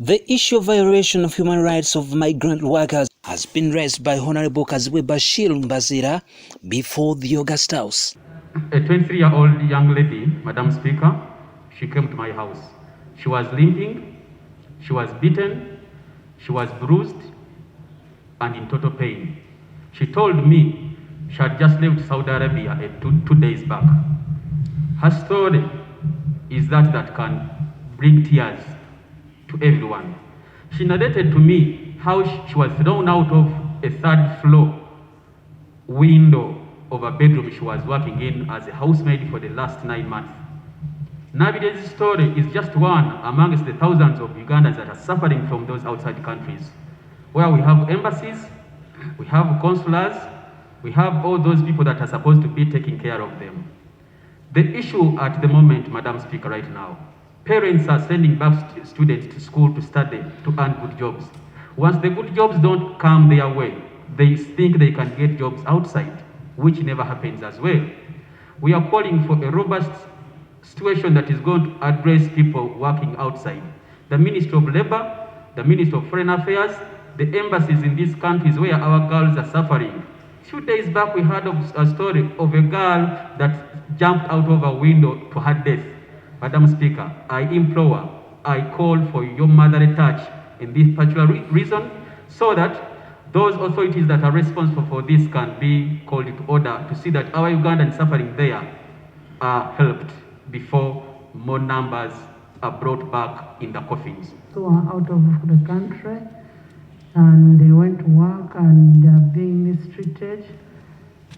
The issue of violation of human rights of migrant workers has been raised by Honorable Kazibwe Bashir Mbaziira before the August House. A 23-year-old young lady, Madam Speaker, she came to my house. She was limping, she was beaten, she was bruised, and in total pain. She told me she had just left Saudi Arabia two days back. Her story is that can bring tears to everyone. She narrated to me how she was thrown out of a third floor window of a bedroom she was working in as a housemaid for the last 9 months. Navide's story is just one amongst the thousands of Ugandans that are suffering from those outside countries, where we have embassies, we have consulars, we have all those people that are supposed to be taking care of them. The issue at the moment, Madam Speaker, right now, parents are sending back students to school to study, to earn good jobs. Once the good jobs don't come their way, they think they can get jobs outside, which never happens as well. We are calling for a robust situation that is going to address people working outside. The Ministry of Labor, the Ministry of Foreign Affairs, the embassies in these countries where our girls are suffering. 2 days back, we heard of a story of a girl that jumped out of a window to her death. Madam Speaker, I implore, I call for your motherly touch in this particular reason, so that those authorities that are responsible for this can be called to order to see that our Ugandans suffering there are helped before more numbers are brought back in the coffins. So out of the country, and they went to work and they are being mistreated.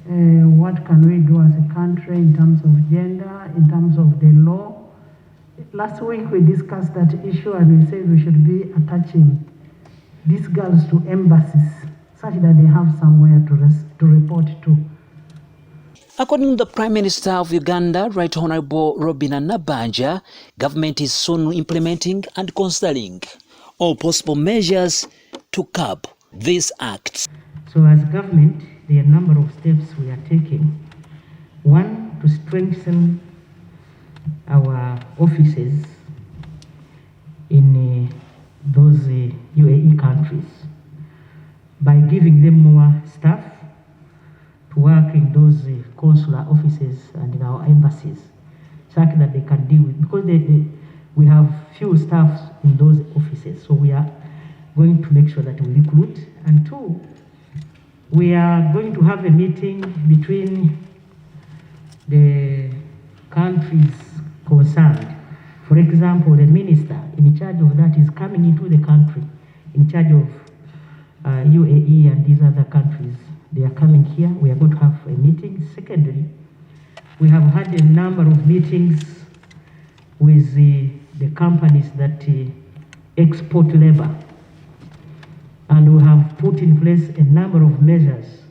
What can we do as a country in terms of gender, in terms of the law? Last week we discussed that issue and we said we should be attaching these girls to embassies such that they have somewhere to report to. According to the Prime Minister of Uganda, Right Honorable Robina Nabanja, government is soon implementing and considering all possible measures to curb these acts. So as government, there are a number of steps we are taking. One, to strengthen our offices in those UAE countries by giving them more staff to work in those consular offices and in our embassies, so that they can deal with, because we have few staffs in those offices, so we are going to make sure that we recruit. And two, we are going to have a meeting between the countries concerned. For example, the minister in charge of that is coming into the country, in charge of UAE and these other countries. They are coming here. We are going to have a meeting. Secondly, we have had a number of meetings with the companies that export labor, and we have put in place a number of measures